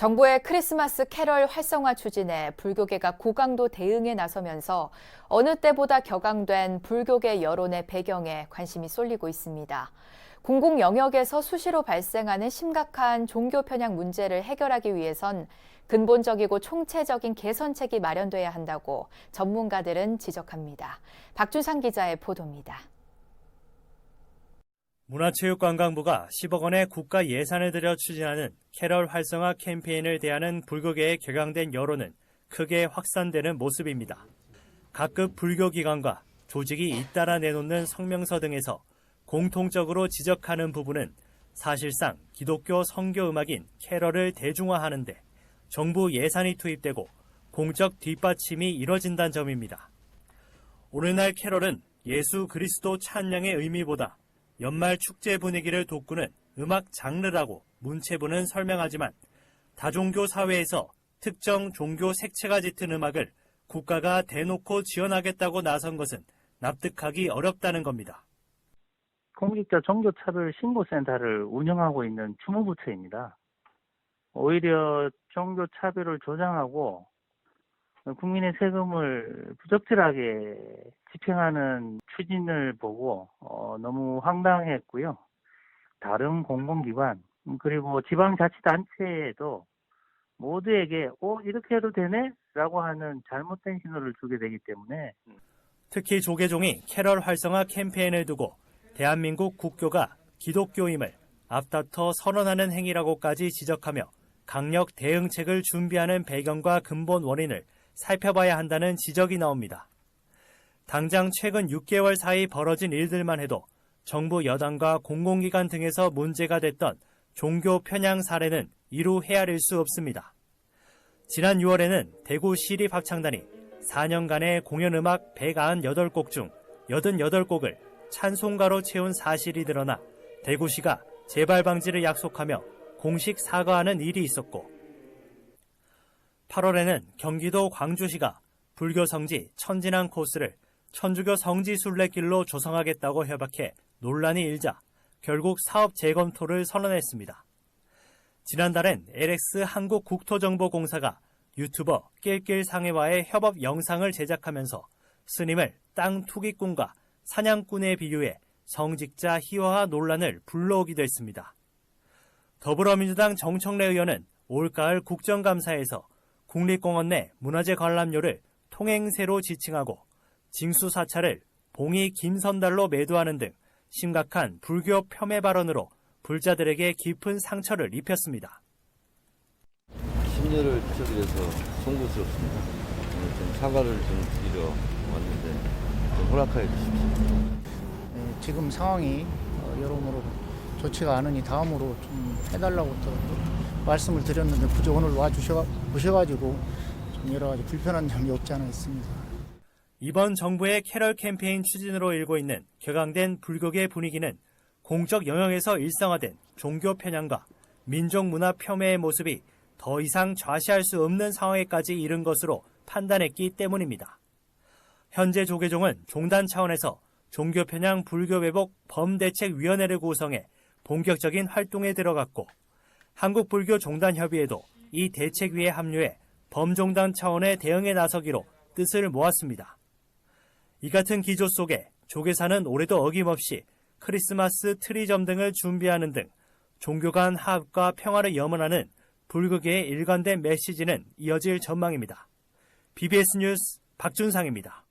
정부의 크리스마스 캐럴 활성화 추진에 불교계가 고강도 대응에 나서면서 어느 때보다 격앙된 불교계 여론의 배경에 관심이 쏠리고 있습니다. 공공 영역에서 수시로 발생하는 심각한 종교 편향 문제를 해결하기 위해선 근본적이고 총체적인 개선책이 마련돼야 한다고 전문가들은 지적합니다. 박준상 기자의 보도입니다. 문화체육관광부가 10억 원의 국가 예산을 들여 추진하는 캐럴 활성화 캠페인을 대하는 불교계의 격앙된 여론은 크게 확산되는 모습입니다. 각급 불교기관과 조직이 잇따라 내놓는 성명서 등에서 공통적으로 지적하는 부분은 사실상 기독교 성교 음악인 캐럴을 대중화하는 데 정부 예산이 투입되고 공적 뒷받침이 이뤄진다는 점입니다. 오늘날 캐럴은 예수 그리스도 찬양의 의미보다 연말 축제 분위기를 돋구는 음악 장르라고 문체부는 설명하지만 다종교 사회에서 특정 종교 색채가 짙은 음악을 국가가 대놓고 지원하겠다고 나선 것은 납득하기 어렵다는 겁니다. 공직자 종교차별 신고센터를 운영하고 있는 추모부처입니다. 오히려 종교차별을 조장하고 국민의 세금을 부적절하게 집행하는 추진을 보고 너무 황당했고요. 다른 공공기관 그리고 지방자치단체에도 모두에게 이렇게 해도 되네? 라고 하는 잘못된 신호를 주게 되기 때문에 특히 조계종이 캐럴 활성화 캠페인을 두고 대한민국 국교가 기독교임을 앞다퉈 선언하는 행위라고까지 지적하며 강력 대응책을 준비하는 배경과 근본 원인을 살펴봐야 한다는 지적이 나옵니다. 당장 최근 6개월 사이 벌어진 일들만 해도 정부 여당과 공공기관 등에서 문제가 됐던 종교 편향 사례는 이루 헤아릴 수 없습니다. 지난 6월에는 대구 시립합창단이 4년간의 공연음악 198곡 중 88곡을 찬송가로 채운 사실이 드러나 대구시가 재발 방지를 약속하며 공식 사과하는 일이 있었고 8월에는 경기도 광주시가 불교 성지 천진항 코스를 천주교 성지 순례길로 조성하겠다고 협약해 논란이 일자 결국 사업 재검토를 선언했습니다. 지난달엔 LX 한국국토정보공사가 유튜버 낄낄상해와의 협업 영상을 제작하면서 스님을 땅 투기꾼과 사냥꾼에 비유해 성직자 희화화 논란을 불러오기도 했습니다. 더불어민주당 정청래 의원은 올가을 국정감사에서 국립공원 내 문화재 관람료를 통행세로 지칭하고 징수 사찰을 봉이 김선달로 매도하는 등 심각한 불교 폄훼 발언으로 불자들에게 깊은 상처를 입혔습니다. 심려를 끼쳐드려서 송구스럽습니다. 오늘 좀 사과를 좀 드리러 왔는데 좀 허락해 주십시오. 지금 상황이 여러모로 좋지가 않으니 다음으로 좀 해달라고 또 말씀을 드렸는데 굳이 오늘 와주셔가지고 좀 여러 가지 불편한 점이 없지 않아 있습니다. 이번 정부의 캐럴 캠페인 추진으로 일고 있는 격앙된 불교계 분위기는 공적 영역에서 일상화된 종교 편향과 민족 문화 폄훼의 모습이 더 이상 좌시할 수 없는 상황에까지 이른 것으로 판단했기 때문입니다. 현재 조계종은 종단 차원에서 종교 편향 불교 왜복 범대책위원회를 구성해 본격적인 활동에 들어갔고 한국불교종단협의회도 이 대책위에 합류해 범종단 차원의 대응에 나서기로 뜻을 모았습니다. 이 같은 기조 속에 조계사는 올해도 어김없이 크리스마스 트리점 등을 준비하는 등 종교 간 화합과 평화를 염원하는 불교계의 일관된 메시지는 이어질 전망입니다. BBS 뉴스 박준상입니다.